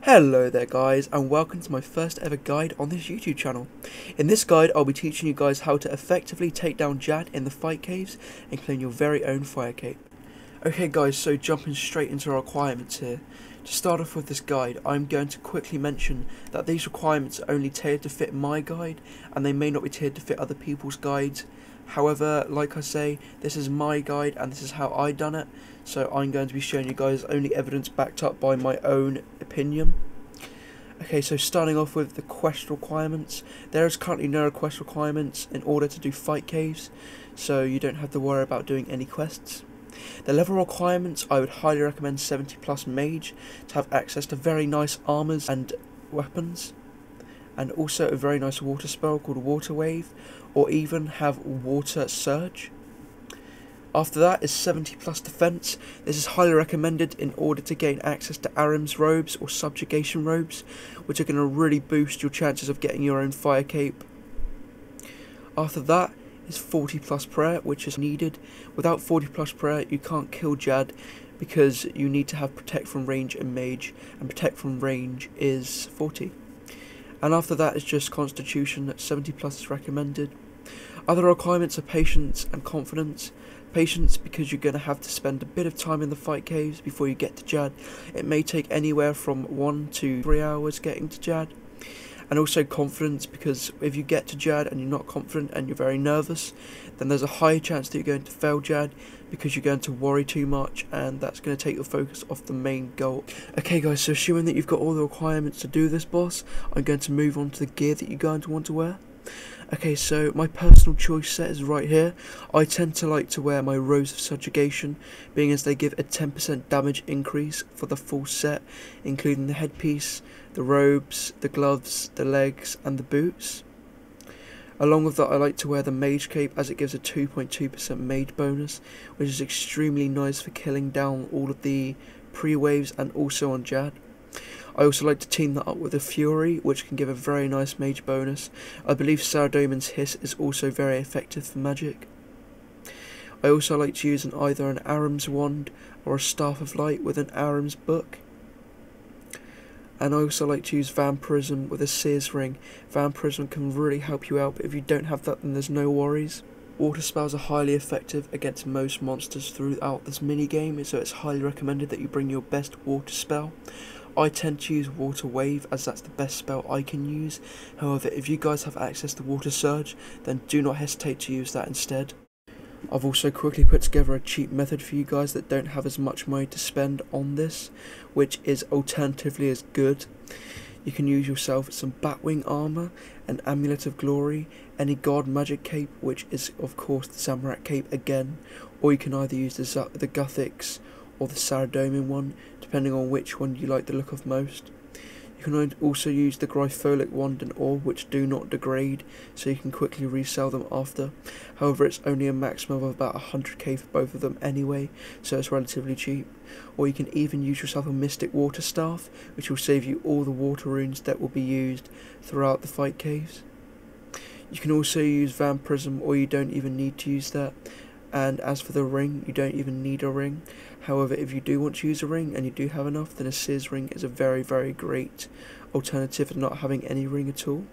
Hello there guys, and welcome to my first ever guide on this YouTube channel. In this guide I'll be teaching you guys how to effectively take down Jad in the fight caves and claim your very own fire cape. Okay guys, so jumping straight into our requirements here. To start off with this guide, I'm going to quickly mention that these requirements are only tailored to fit my guide, and they may not be tailored to fit other people's guides. However, like I say, this is my guide and this is how I done it, so I'm going to be showing you guys only evidence backed up by my own opinion. Okay, so starting off with the quest requirements, there is currently no quest requirements in order to do fight caves, so you don't have to worry about doing any quests. The level requirements, I would highly recommend 70 plus mage to have access to very nice armors and weapons, and also a very nice water spell called Water Wave, or even have Water Surge. After that is 70 plus defense. This is highly recommended in order to gain access to Arim's robes or subjugation robes, which are going to really boost your chances of getting your own fire cape. After that is 40 plus prayer, which is needed. Without 40 plus prayer you can't kill Jad, because you need to have protect from range and mage, and protect from range is 40. And after that is just constitution, 70 plus is recommended. Other requirements are patience and confidence. Patience because you're going to have to spend a bit of time in the fight caves before you get to Jad. It may take anywhere from 1 to 3 hours getting to Jad. And also confidence, because if you get to Jad and you're not confident and you're very nervous, then there's a higher chance that you're going to fail Jad, because you're going to worry too much, and that's going to take your focus off the main goal. Okay guys, so assuming that you've got all the requirements to do this boss, I'm going to move on to the gear that you're going to want to wear. Okay, so my personal choice set is right here. I tend to like to wear my Rose of Subjugation, being as they give a 10% damage increase for the full set, including the headpiece, the robes, the gloves, the legs and the boots. Along with that, I like to wear the Mage Cape, as it gives a 2.2% Mage bonus, which is extremely nice for killing down all of the pre-waves and also on Jad. I also like to team that up with a Fury, which can give a very nice mage bonus. I believe Saradomin's Hiss is also very effective for magic. I also like to use either an Arim's Wand or a Staff of Light with an Arim's Book. And I also like to use Vampirism with a Seer's Ring. Vampirism can really help you out, but if you don't have that then there's no worries. Water spells are highly effective against most monsters throughout this minigame, so it's highly recommended that you bring your best water spell. I tend to use Water Wave, as that's the best spell I can use. However, if you guys have access to Water Surge, then do not hesitate to use that instead. I've also quickly put together a cheap method for you guys that don't have as much money to spend on this, which is alternatively as good. You can use yourself some Batwing armor, an Amulet of Glory, any God Magic Cape, which is of course the Zamorak Cape again, or you can either use the Guthix or the Saradomin one, depending on which one you like the look of most. You can also use the Grypholic Wand and Orb, which do not degrade, so you can quickly resell them after. However, it's only a maximum of about 100k for both of them anyway, so it's relatively cheap. Or you can even use yourself a Mystic Water Staff, which will save you all the water runes that will be used throughout the fight caves. You can also use Vampirism, or you don't even need to use that. And as for the ring, you don't even need a ring. However, if you do want to use a ring and you do have enough, then a Seer's Ring is a very great alternative to not having any ring at all.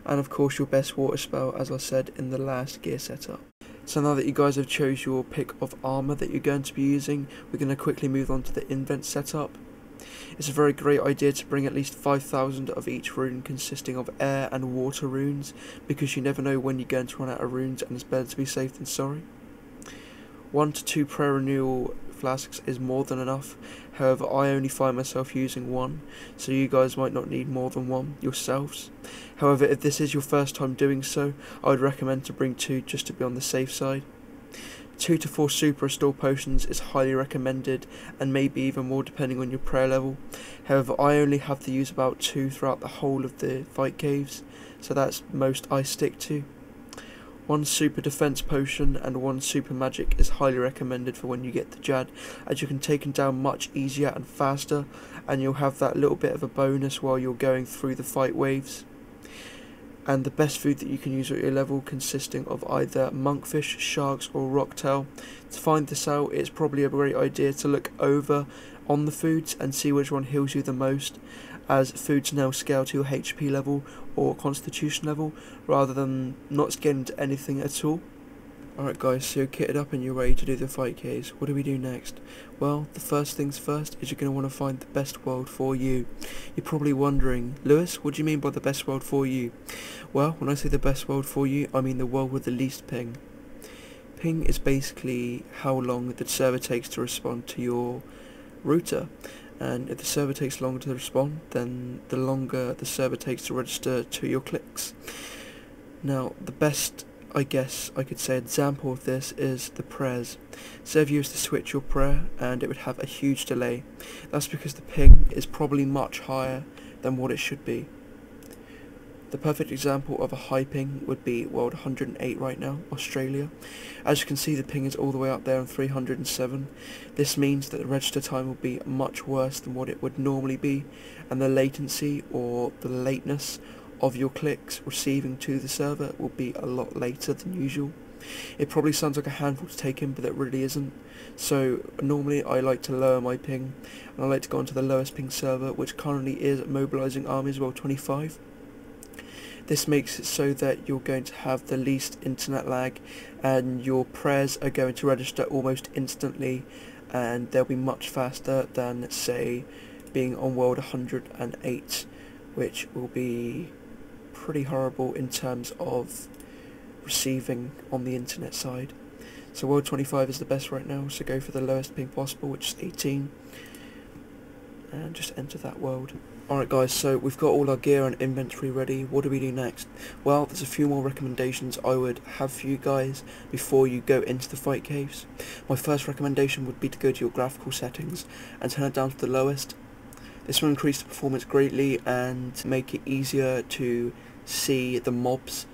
And of course your best water spell, as I said in the last gear setup. So now that you guys have chose your pick of armor that you're going to be using, we're going to quickly move on to the invent setup. It's a very great idea to bring at least 5,000 of each rune consisting of air and water runes, because you never know when you're going to run out of runes, and it's better to be safe than sorry. 1 to 2 prayer renewal flasks is more than enough. However, I only find myself using 1, so you guys might not need more than 1 yourselves. However, if this is your first time doing so, I would recommend to bring 2 just to be on the safe side. 2 to 4 super restore potions is highly recommended, and maybe even more depending on your prayer level. However, I only have to use about 2 throughout the whole of the fight caves, so that's most I stick to. 1 super defense potion and 1 super magic is highly recommended for when you get to Jad, as you can take him down much easier and faster, and you'll have that little bit of a bonus while you're going through the fight waves. And the best food that you can use at your level consisting of either monkfish, sharks or rocktail. To find this out, it's probably a great idea to look over on the foods and see which one heals you the most, as foods now scale to your HP level or constitution level rather than not scaling to anything at all. Alright guys, so you're kitted up and you're ready to do the fight case. What do we do next? Well, the first things first is you're going to want to find the best world for you. You're probably wondering, Lewis, what do you mean by the best world for you? Well, when I say the best world for you, I mean the world with the least ping. Ping is basically how long the server takes to respond to your router. And if the server takes longer to respond, then the longer the server takes to register to your clicks. Now, the best, I guess I could say, example of this is the prayers. Say if you used to switch your prayer and it would have a huge delay. That's because the ping is probably much higher than what it should be. The perfect example of a high ping would be world 108 right now, Australia. As you can see, the ping is all the way up there on 307. This means that the register time will be much worse than what it would normally be, and the latency or the lateness of your clicks receiving to the server will be a lot later than usual. It probably sounds like a handful to take in, but it really isn't. So normally I like to lower my ping, and I like to go onto the lowest ping server, which currently is Mobilizing Armies World 25. This makes it so that you're going to have the least internet lag, and your prayers are going to register almost instantly, and they'll be much faster than, say, being on world 108, which will be pretty horrible in terms of receiving on the internet side. So world 25 is the best right now, so go for the lowest ping possible, which is 18, and just enter that world. Alright guys, so we've got all our gear and inventory ready. What do we do next? Well, there's a few more recommendations I would have for you guys before you go into the fight caves. My first recommendation would be to go to your graphical settings and turn it down to the lowest. This will increase the performance greatly and make it easier to see the mobs.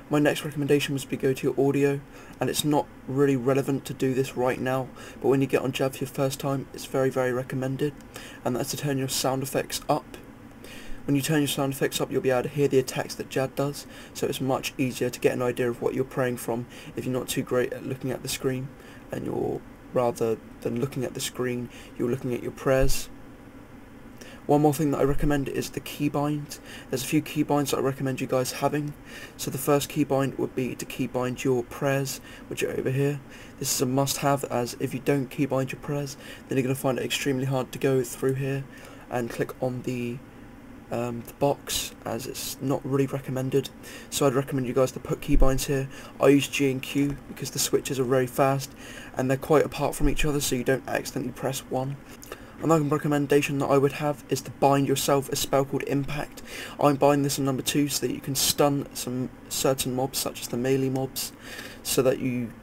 My next recommendation was to go to your audio, and it's not really relevant to do this right now, but when you get on Jad for your first time, it's very recommended, and that's to turn your sound effects up. When you turn your sound effects up, you'll be able to hear the attacks that Jad does, so it's much easier to get an idea of what you're praying from if you're not too great at looking at the screen, and you're, rather than looking at the screen, you're looking at your prayers. One more thing that I recommend is the keybinds. There's a few keybinds that I recommend you guys having. So the first keybind would be to keybind your prayers, which are over here. This is a must-have, as if you don't keybind your prayers, then you're going to find it extremely hard to go through here and click on the box, as it's not really recommended. So I'd recommend you guys to put keybinds here. I use G and Q because the switches are very fast and they're quite apart from each other, so you don't accidentally press one. Another recommendation that I would have is to bind yourself a spell called Impact. I'm buying this on number 2 so that you can stun some certain mobs, such as the melee mobs, so that you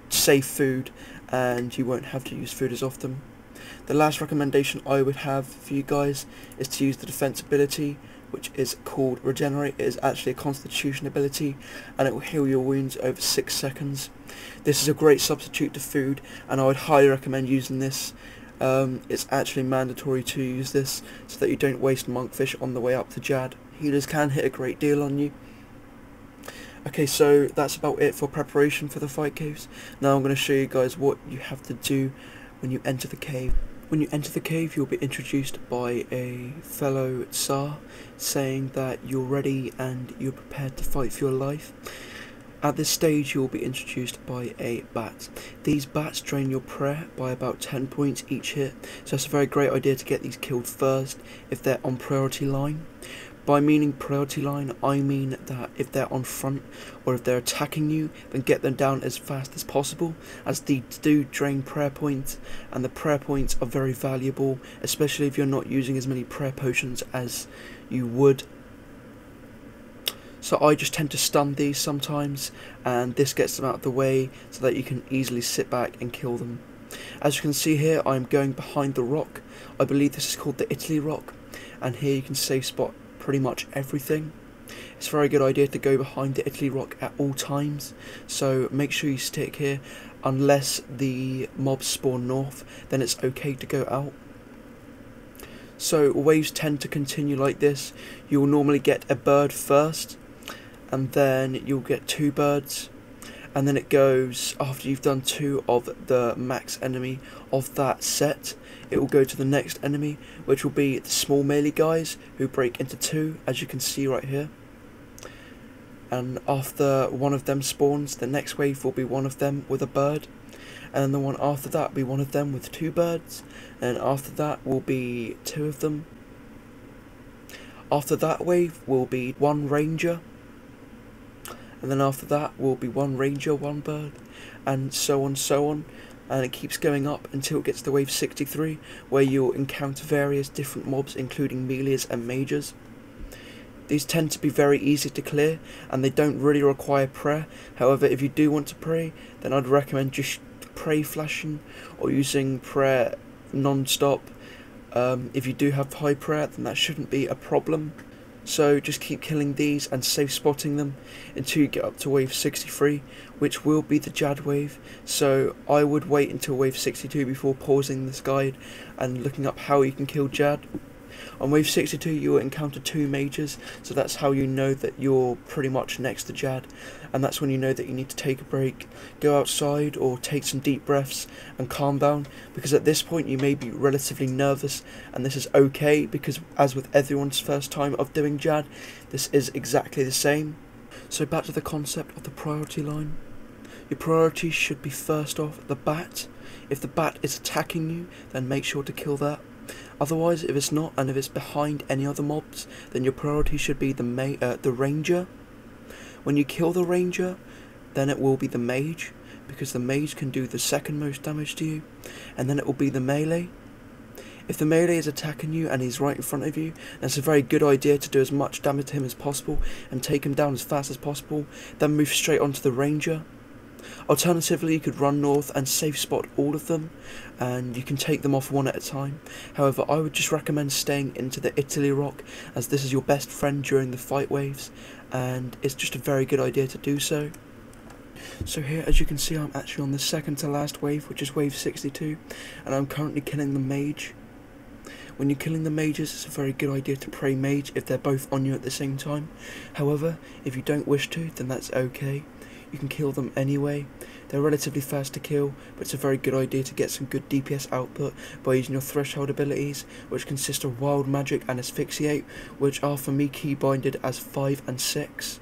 save food and you won't have to use food as often. The last recommendation I would have for you guys is to use the defense ability, which is called Regenerate. It is actually a constitution ability, and it will heal your wounds over 6 seconds. This is a great substitute to food, and I would highly recommend using this. It's actually mandatory to use this so that you don't waste monkfish on the way up to Jad. Healers can hit a great deal on you. Okay, so that's about it for preparation for the fight caves. Now I'm going to show you guys what you have to do when you enter the cave. When you enter the cave, you'll be introduced by a fellow Tsar saying that you're ready and you're prepared to fight for your life. At this stage, you will be introduced by a bat. These bats drain your prayer by about 10 points each hit, so it's a very great idea to get these killed first if they're on priority line. By meaning priority line, I mean that if they're on front or if they're attacking you, then get them down as fast as possible, as these do drain prayer points, and the prayer points are very valuable, especially if you're not using as many prayer potions as you would. So I just tend to stun these sometimes, and this gets them out of the way so that you can easily sit back and kill them. As you can see here, I'm going behind the rock. I believe this is called the Italy rock, and here you can safe spot pretty much everything. It's a very good idea to go behind the Italy rock at all times, so make sure you stick here. Unless the mobs spawn north, then it's okay to go out. So waves tend to continue like this. You'll normally get a bird first, and then you'll get 2 birds, and then it goes, after you've done 2 of the max enemy of that set, it will go to the next enemy, which will be the small melee guys who break into 2, as you can see right here. And after one of them spawns, the next wave will be one of them with a bird, and then the one after that will be one of them with 2 birds, and after that will be 2 of them. After that wave will be 1 ranger, and then after that will be 1 ranger, 1 bird, and so on, and it keeps going up until it gets to wave 63, where you'll encounter various different mobs, including melees and mages. These tend to be very easy to clear, and they don't really require prayer. However, if you do want to pray, then I'd recommend just pray flashing or using prayer non-stop. If you do have high prayer, then that shouldn't be a problem. So just keep killing these and safe spotting them until you get up to wave 63, which will be the Jad wave. So I would wait until wave 62 before pausing this guide and looking up how you can kill Jad. On wave 62 you will encounter 2 mages, so that's how you know that you're pretty much next to Jad, and that's when you know that you need to take a break, go outside or take some deep breaths and calm down, because at this point you may be relatively nervous, and this is okay, because as with everyone's first time of doing Jad, this is exactly the same. So back to the concept of the priority line. Your priority should be first off the bat. If the bat is attacking you, then make sure to kill that. Otherwise, if it's not, and if it's behind any other mobs, then your priority should be the ranger. When you kill the ranger, then it will be the mage, because the mage can do the second most damage to you, and then it will be the melee. If the melee is attacking you and he's right in front of you, then it's a very good idea to do as much damage to him as possible and take him down as fast as possible, then move straight onto the ranger. Alternatively, you could run north and safe spot all of them, and you can take them off one at a time. However, I would just recommend staying into the Italy rock, as this is your best friend during the fight waves, and it's just a very good idea to do so. So here, as you can see, I'm actually on the second to last wave, which is wave 62, and I'm currently killing the mage. When you're killing the mages, it's a very good idea to pray mage if they're both on you at the same time. However, if you don't wish to, then that's okay. You can kill them anyway. They're relatively fast to kill, but it's a very good idea to get some good DPS output by using your threshold abilities, which consist of wild magic and asphyxiate, which are for me keybinded as 5 and 6.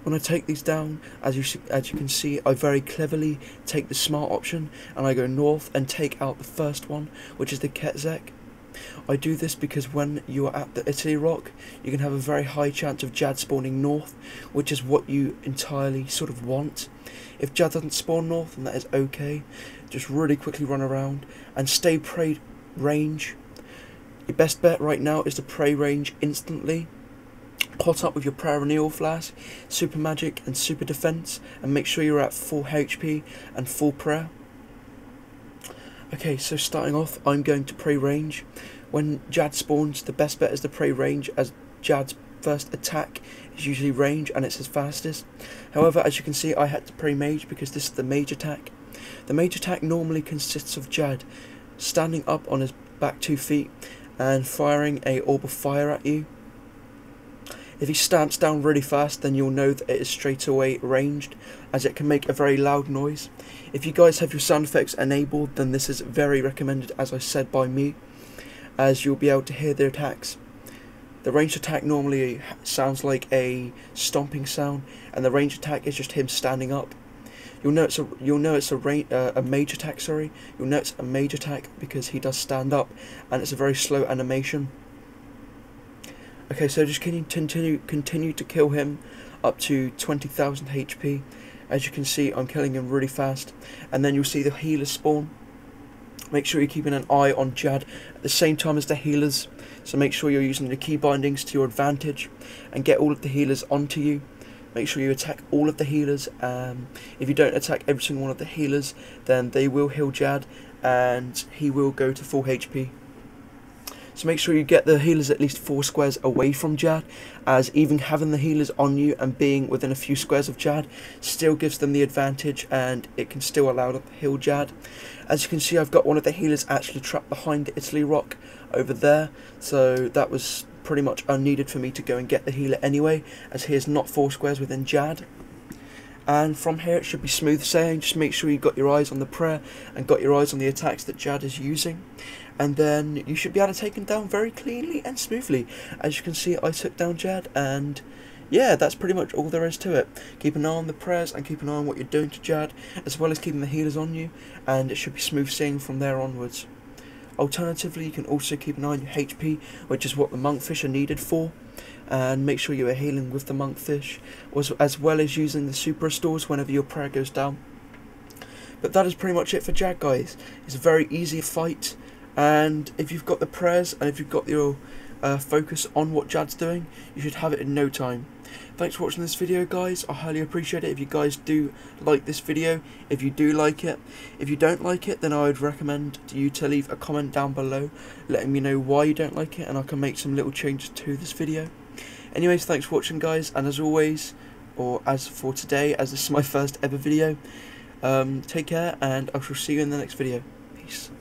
When I take these down, as you can see, I very cleverly take the smart option and I go north and take out the first one, which is the ketzek. I do this because when you are at the Italy rock, you can have a very high chance of Jad spawning north, which is what you entirely sort of want. If Jad doesn't spawn north, then that is okay. Just really quickly run around and stay prey range. Your best bet right now is to prey range instantly. Pot up with your prayer renewal flask, super magic and super defense, and make sure you're at full HP and full prayer. Okay, so starting off, I'm going to pray range. When Jad spawns, the best bet is to pray range, as Jad's first attack is usually range and it's his fastest. However, as you can see, I had to pray mage because this is the mage attack. The mage attack normally consists of Jad standing up on his back 2 feet and firing a orb of fire at you. If he stamps down really fast, then you'll know that it is straight away ranged, as it can make a very loud noise. If you guys have your sound effects enabled, then this is very recommended, as I said, by me, as you'll be able to hear the attacks. The ranged attack normally sounds like a stomping sound, and the ranged attack is just him standing up. You'll know it's a mage attack. You'll know it's a mage attack because he does stand up, and it's a very slow animation. Okay, so just continue to kill him up to 20,000 HP. As you can see, I'm killing him really fast, and then you'll see the healers spawn. Make sure you're keeping an eye on Jad at the same time as the healers, so make sure you're using the key bindings to your advantage and get all of the healers onto you. Make sure you attack all of the healers. If you don't attack every single one of the healers, then they will heal Jad and he will go to full HP. So make sure you get the healers at least 4 squares away from Jad, as even having the healers on you and being within a few squares of Jad still gives them the advantage, and it can still allow them to heal Jad. As you can see, I've got one of the healers actually trapped behind the Italy rock over there, so that was pretty much unneeded for me to go and get the healer anyway, as he is not 4 squares within Jad. And from here it should be smooth sailing. Just make sure you got your eyes on the prayer and got your eyes on the attacks that Jad is using, and then you should be able to take him down very cleanly and smoothly. As you can see, I took down Jad, and yeah, that's pretty much all there is to it. Keep an eye on the prayers and keep an eye on what you're doing to Jad, as well as keeping the healers on you, and it should be smooth sailing from there onwards. Alternatively, you can also keep an eye on your HP, which is what the monkfish are needed for, and make sure you are healing with the monkfish, as well as using the super restores whenever your prayer goes down. But that is pretty much it for Jad, guys. It's a very easy fight, and if you've got the prayers and if you've got your focus on what Jad's doing, you should have it in no time. Thanks for watching this video, guys. I highly appreciate it if you guys do like this video, if you do like it. If you don't like it, then I would recommend you to leave a comment down below letting me know why you don't like it, and I can make some little changes to this video. Anyways, thanks for watching, guys, and as always, or as for today, as this is my first ever video, take care, and I shall see you in the next video. Peace.